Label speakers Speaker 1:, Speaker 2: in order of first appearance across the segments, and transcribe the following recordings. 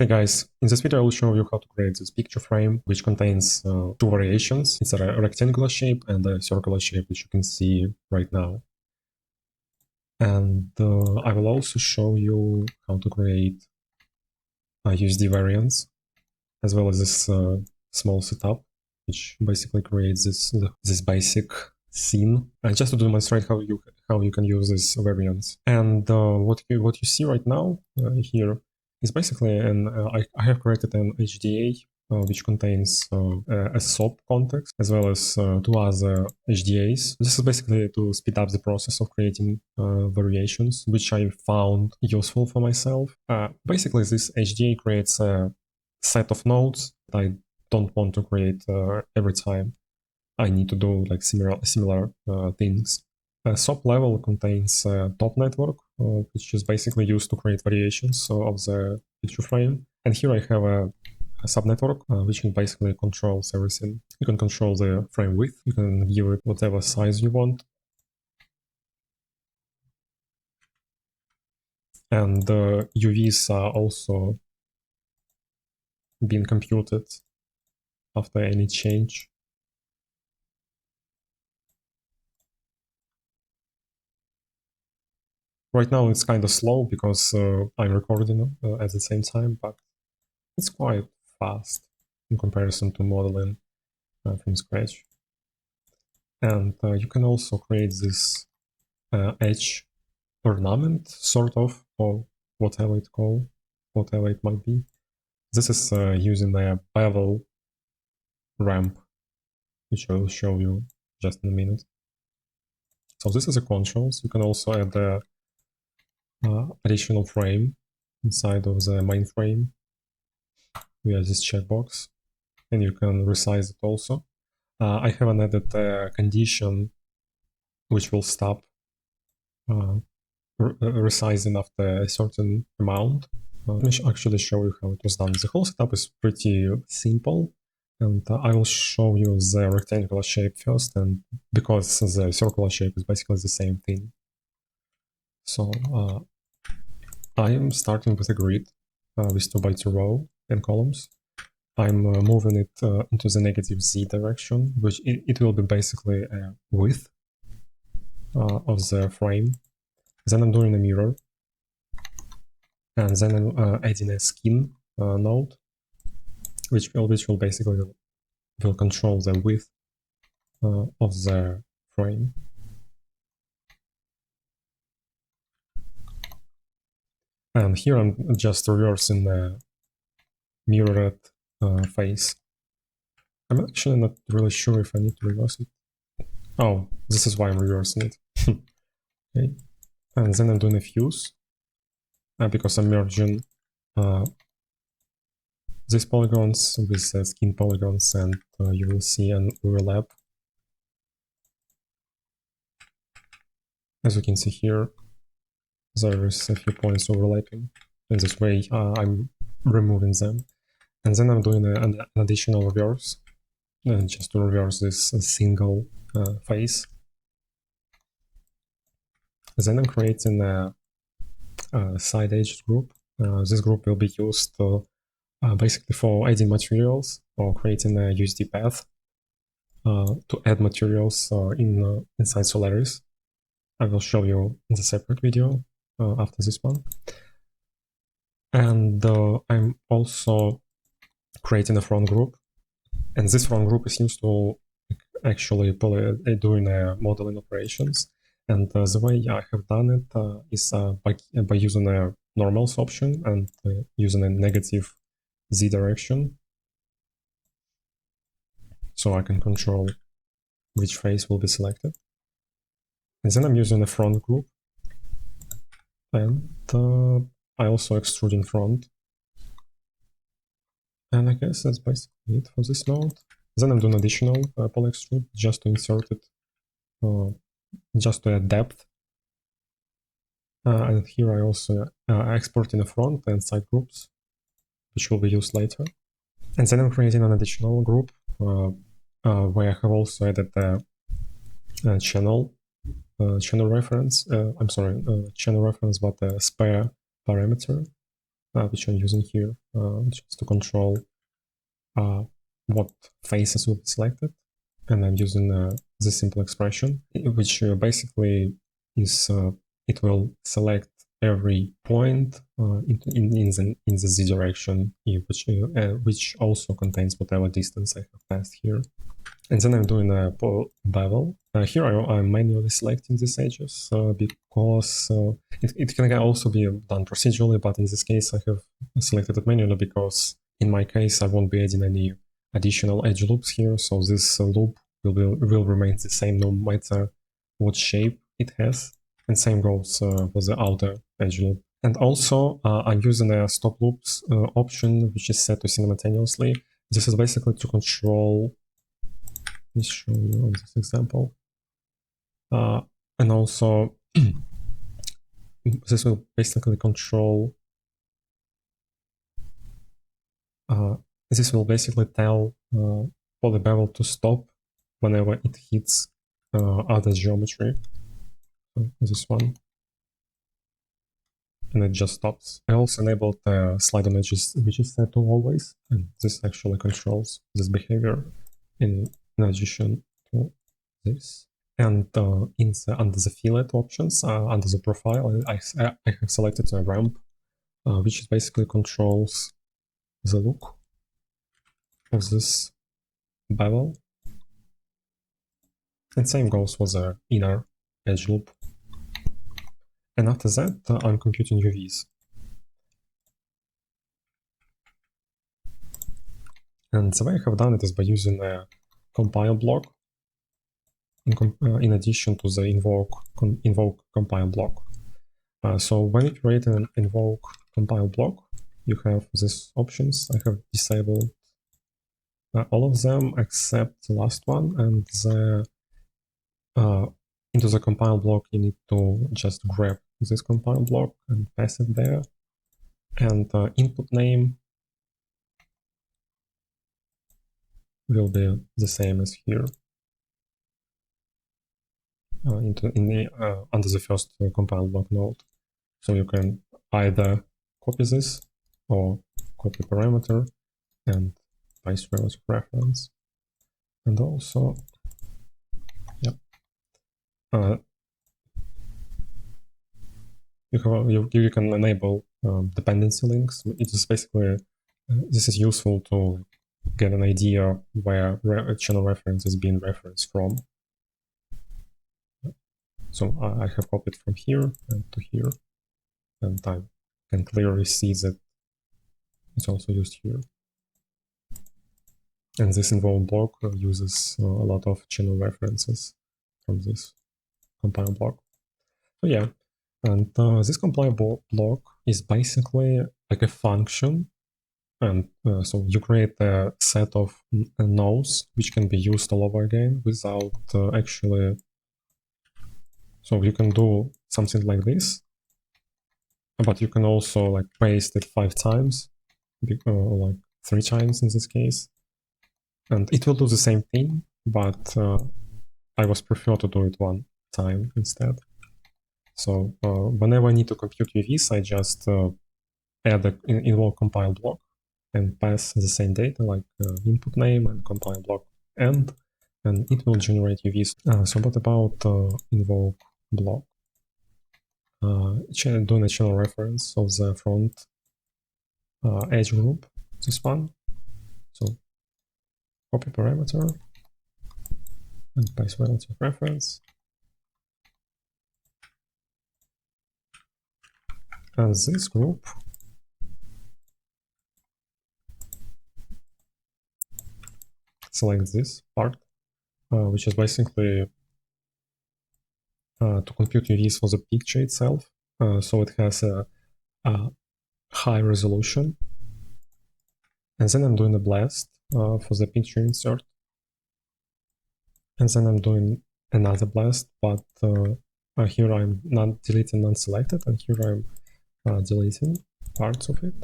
Speaker 1: Hey guys, in this video I will show you how to create this picture frame which contains two variations. It's a rectangular shape and a circular shape which you can see right now. And I will also show you how to create a USD variants as well as this small setup which basically creates this basic scene, and just to demonstrate how you can use these variants. And what you see right now here is basically I have created an HDA which contains a SOP context as well as two other HDAs. This is basically to speed up the process of creating variations, which I found useful for myself. Basically, this HDA creates a set of nodes that I don't want to create every time I need to do like similar things. SOP level contains top network, which is basically used to create variations of the picture frame. And here I have a subnetwork, which basically controls everything. You can control the frame width, you can give it whatever size you want. And the UVs are also being computed after any change. Right now it's kind of slow because I'm recording at the same time, but it's quite fast in comparison to modeling from scratch. And you can also create this edge ornament, sort of, or whatever it might be. This is using a bevel ramp, which I will show you just in a minute. So this is a controls. You can also add the additional frame inside of the main frame via this checkbox, and you can resize it also. I haven't added a condition which will stop resizing after a certain amount. Let me actually show you how it was done. The whole setup is pretty simple, and I will show you the rectangular shape first, and because the circular shape is basically the same thing. So I am starting with a grid with 2x2 row and columns. I'm moving it into the negative Z direction, which it will be basically a width of the frame. Then I'm doing a mirror, and then I'm adding a skin node, which will basically control the width of the frame. And here I'm just reversing the mirrored face. I'm actually not really sure if I need to reverse it. Oh, this is why I'm reversing it. Okay. And then I'm doing a fuse because I'm merging these polygons with the skin polygons, and you will see an overlap. As you can see here, there is a few points overlapping. In this way, I'm removing them. And then I'm doing an additional reverse, just to reverse this single face. Then I'm creating a side edge group. This group will be used basically for adding materials or creating a USD path to add materials inside Solaris. I will show you in the separate video after this one. And I'm also creating a front group, and this front group is used to actually doing modeling operations. And the way I have done it is by using a normals option and using a negative Z direction, so I can control which face will be selected. And then I'm using a front group, and I also extrude in front. And I guess that's basically it for this node. Then I'm doing additional poly extrude just to insert it, just to add depth. And here I also export in the front and side groups, which will be used later. And then I'm creating an additional group where I have also added a channel reference. Channel reference, but a spare parameter. which I'm using here, just to control what faces will be selected. And I'm using this simple expression, which basically is it will select every point in the z direction, which also contains whatever distance I have passed here. And then I'm doing a bevel. Here I'm manually selecting these edges because it can also be done procedurally, but in this case I have selected it manually because in my case I won't be adding any additional edge loops here, so this loop will remain the same no matter what shape it has. And same goes for the outer edge loop. And also I'm using a stop loops option, which is set to simultaneously. This is basically to control. Let me show you on this example. And also, this will basically control. This will basically tell for the bevel to stop whenever it hits other geometry. So this one. And it just stops. I also enabled slide on edges, which is set to always, and this actually controls this behavior in addition to this. And under the fillet options, under the profile, I have selected a ramp, which basically controls the look of this bevel. And same goes for the inner edge loop. And after that, I'm computing UVs. And the way I have done it is by using a compile block in addition to the invoke compile block. So when you create an invoke compile block, you have these options. I have disabled all of them except the last one, and into the compile block you need to just grab this compile block and pass it there. And input name will be the same as here. Under the first compile block node. So you can either copy this or copy parameter and vice versa reference. And also, you can enable dependency links. It is basically this is useful to get an idea where a channel reference is being referenced from. So I have copied from here and to here, and I can clearly see that it's also used here. And this involved block uses a lot of channel references from this compile block. So yeah, and this compile block is basically like a function. And so you create a set of nodes which can be used all over again without actually. So you can do something like this, but you can also like paste it 5 times, or like 3 times in this case, and it will do the same thing. But I was prefer to do it 1 time instead. So whenever I need to compute UVs, I just add an invoke compile block and pass the same data like input name and compile block end, and it will generate UVs. So what about invoke block? Doing a channel reference of the front edge group, this one. So copy parameter and paste relative reference. And this group select this part, which is basically to compute UVs for the picture itself. So it has a high resolution. And then I'm doing a blast for the picture insert. And then I'm doing another blast, but here I'm not deleting non-selected, and here I'm deleting parts of it.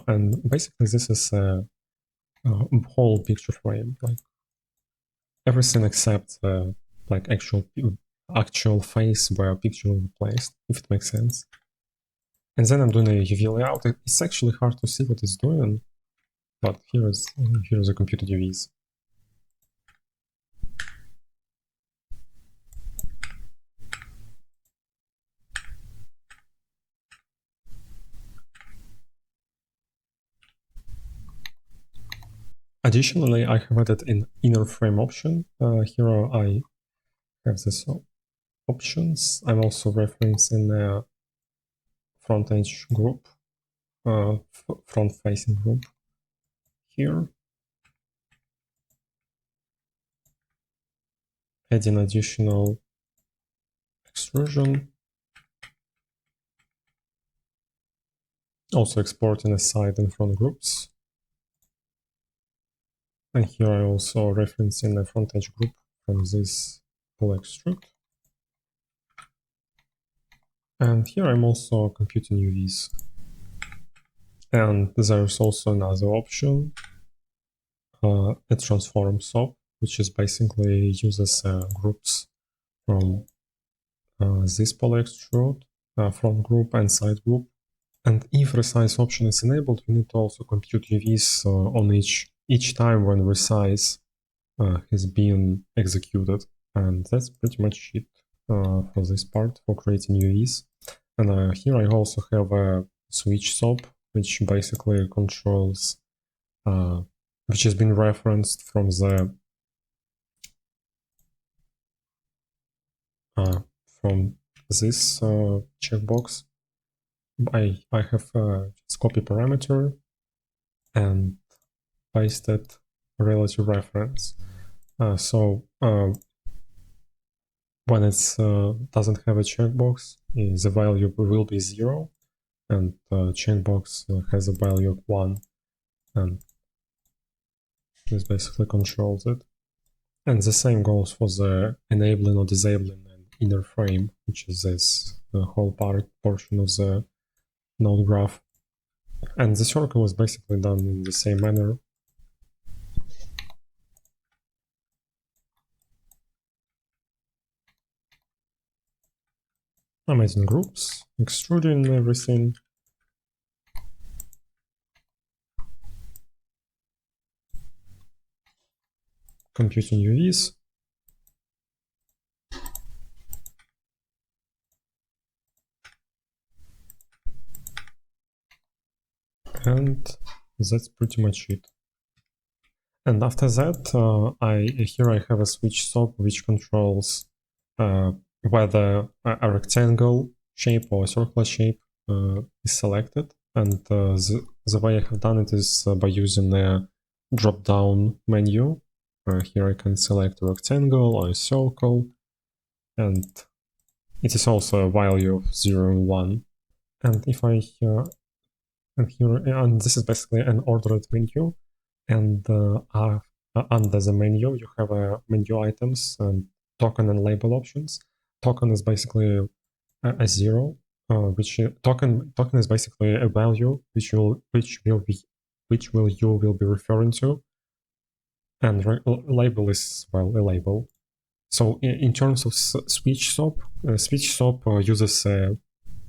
Speaker 1: And basically this is a whole picture frame, like everything except like actual face where a picture will be placed, if it makes sense. And then I'm doing a UV layout. It's actually hard to see what it's doing, but here is the computed UVs. Additionally, I have added an inner frame option. Here I have this options. I'm also referencing a front edge group, front facing group here. Adding additional extrusion. Also exporting a side and front groups. And here I also referencing a front edge group from this pull extrude. And here I'm also computing UVs. And there's also another option, a transform SOP, which is basically uses groups from this pull extrude, front group and side group. And if resize option is enabled, you need to also compute UVs on each time when resize has been executed. And that's pretty much it for this part, for creating UVs. And here I also have a switch SOP, which basically controls, which has been referenced from the from this checkbox. I have just copy parameter and pasted relative reference. So when it doesn't have a checkbox, the value will be 0, and checkbox has a value of 1, and this basically controls it. And the same goes for the enabling or disabling an inner frame, which is this whole portion of the node graph. And the circle is basically done in the same manner. I'm adding groups, extruding everything. Computing UVs. And that's pretty much it. And after that, here I have a switch SOP which controls whether a rectangle shape or a circular shape is selected. And the way I have done it is by using a drop-down menu. Here I can select a rectangle or a circle, and it is also a value of 0 and 1. And if I and this is basically an ordered menu, and under the menu you have menu items and token and label options. Token is basically a 0, which token is basically a value which you will be referring to, and label is, well, a label. So in terms of switch SOP uses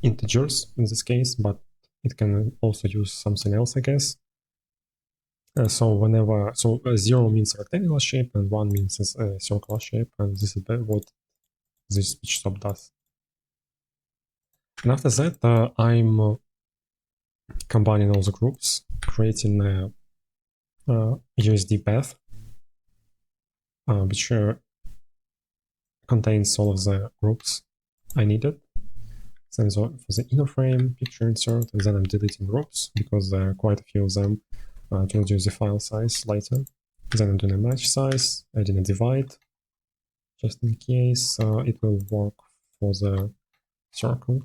Speaker 1: integers in this case, but it can also use something else, I guess. So 0 means a rectangular shape and 1 means a circular shape, and this is what this switch SOP does. And after that, I'm combining all the groups, creating a USD path, which contains all of the groups I needed. Then for the inner frame, picture insert, and then I'm deleting groups because there are quite a few of them to reduce the file size later. Then I'm doing a match size, adding a divide, just in case it will work for the circle.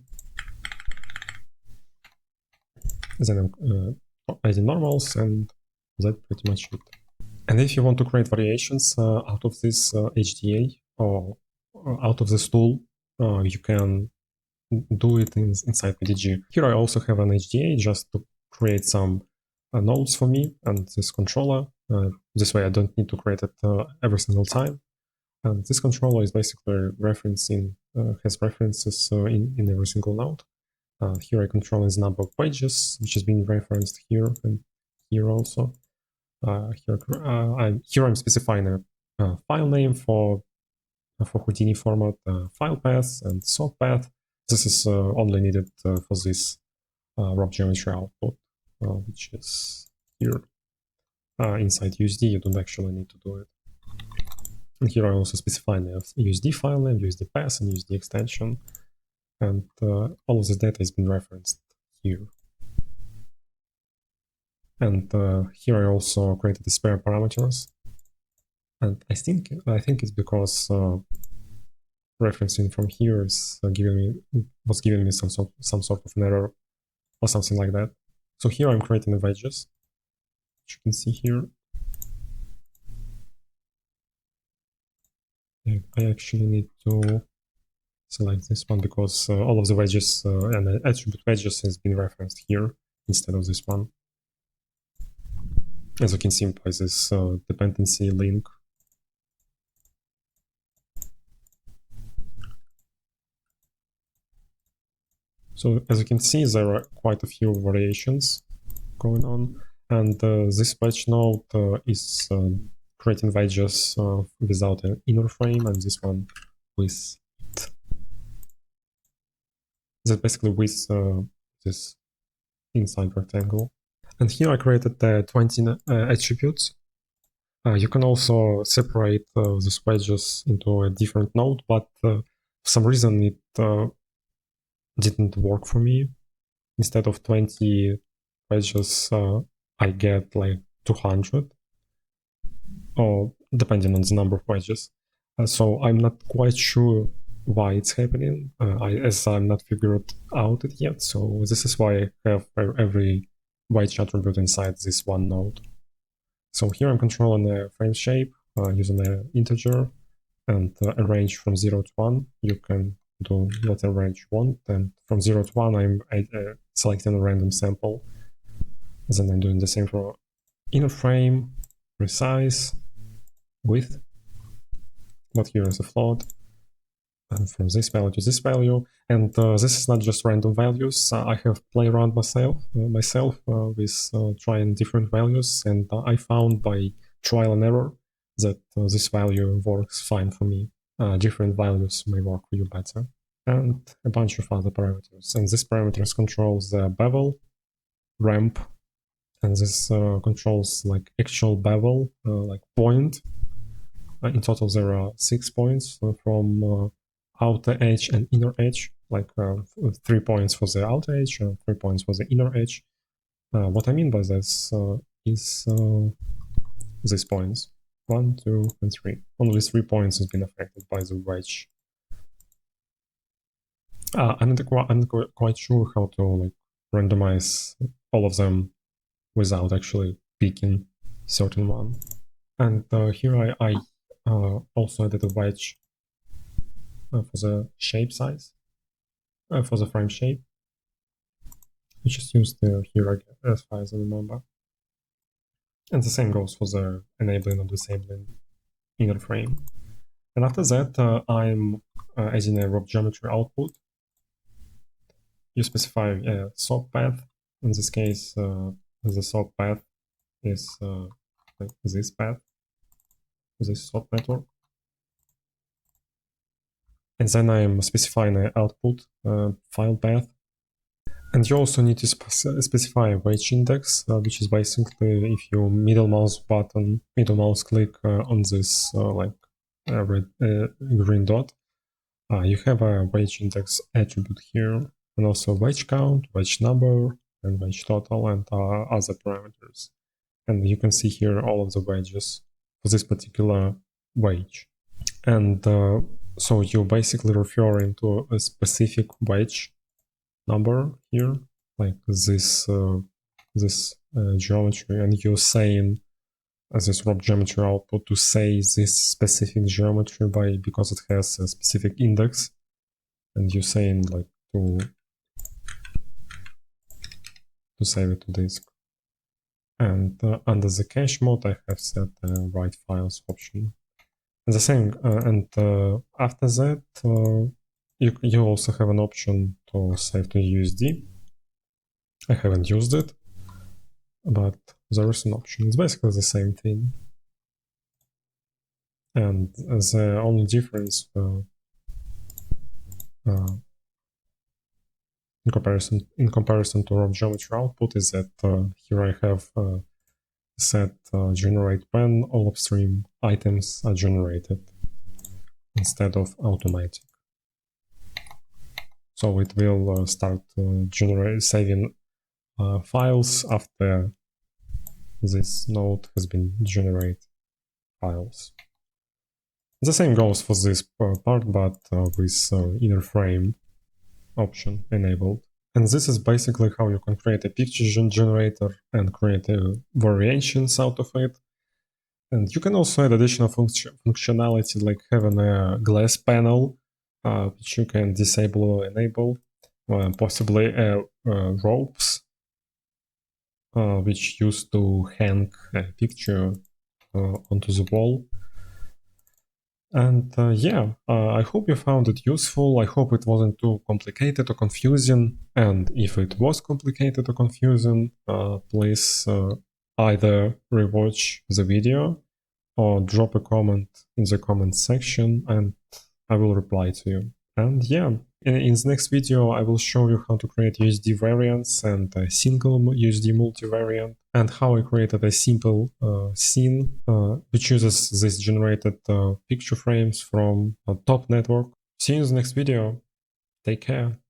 Speaker 1: Then I'm adding normals, and that's pretty much it. And if you want to create variations out of this HDA or out of this tool, you can do it inside PDG. Here I also have an HDA just to create some nodes for me and this controller. This way I don't need to create it every single time. And this controller is basically referencing, has references in every single node. Here I control the number of pages, which has been referenced here and here also. Here I'm specifying a file name for Houdini format, file path and SOP path. This is only needed for this raw geometry output, which is here. Inside USD, you don't actually need to do it. And here I also specify the USD file name, USD path, and USD extension. And all of this data has been referenced here. And here I also created the spare parameters. And I think it's because referencing from here is was giving me some sort of an error or something like that. So here I'm creating the wedges, which you can see here. I actually need to select this one because all of the wedges and the attribute wedges has been referenced here instead of this one. As you can see by this dependency link. So as you can see, there are quite a few variations going on, and this wedge node is creating wedges without an inner frame, and this one with it. That's basically with this inside rectangle. And here I created 20 attributes. You can also separate these wedges into a different node, but for some reason it didn't work for me. Instead of 20 wedges, I get like 200, or depending on the number of wedges. So I'm not quite sure why it's happening, as I'm not figured out it yet. So this is why I have every wedge attribute inside this one node. So here I'm controlling the frame shape using an integer and a range from 0 to 1. You can do whatever range you want, and from 0 to 1 I'm selecting a random sample. Then I'm doing the same for inner frame, resize, width, but here is a float, and from this value to this value. And this is not just random values. I have played around myself with trying different values, and I found by trial and error that this value works fine for me. Different values may work for you better. And a bunch of other parameters. And these parameters controls the bevel, ramp, and this controls like actual bevel, like point. In total there are 6 points from outer edge and inner edge, like 3 points for the outer edge and 3 points for the inner edge. What I mean by this is these points, 1, 2, and 3. Only 3 points has been affected by the wedge. I'm not quite sure how to like randomize all of them without actually picking certain one. And here I also added a wedge for the shape size, for the frame shape, which is used here again, as far as I remember. And the same goes for the enabling or disabling inner frame. And after that, I'm adding a raw geometry output. You specify a SOP path. In this case, the SOP path is like this path, this SOP network. And then I'm specifying an output file path. And you also need to specify a wedge index, which is basically if you middle mouse click on this like red green dot, you have a wedge index attribute here, and also wedge count, wedge number, and wedge total, and other parameters. And you can see here all of the wedges for this particular wedge. And so you're basically referring to a specific wedge number here, like this geometry, and you're saying this raw geometry output to say this specific geometry because it has a specific index, and you're saying like to save it to disk. And under the cache mode, I have set the write files option. And the same, after that, you also have an option to save to USD. I haven't used it, but there is an option. It's basically the same thing. And the only difference in comparison to raw geometry output is that here I have set generate when all upstream items are generated instead of automatic. So it will start saving files after this node has been generate files. The same goes for this part, but with inner frame option enabled. And this is basically how you can create a picture generator and create variations out of it. And you can also add additional functionality like having a glass panel, which you can disable or enable, possibly ropes, which used to hang a picture onto the wall. And I hope you found it useful. I hope it wasn't too complicated or confusing. And if it was complicated or confusing, please either rewatch the video or drop a comment in the comment section and I will reply to you. And in the next video, I will show you how to create USD variants and a single USD multivariant, and how I created a simple scene which uses this generated picture frames from a top network. See you in the next video. Take care.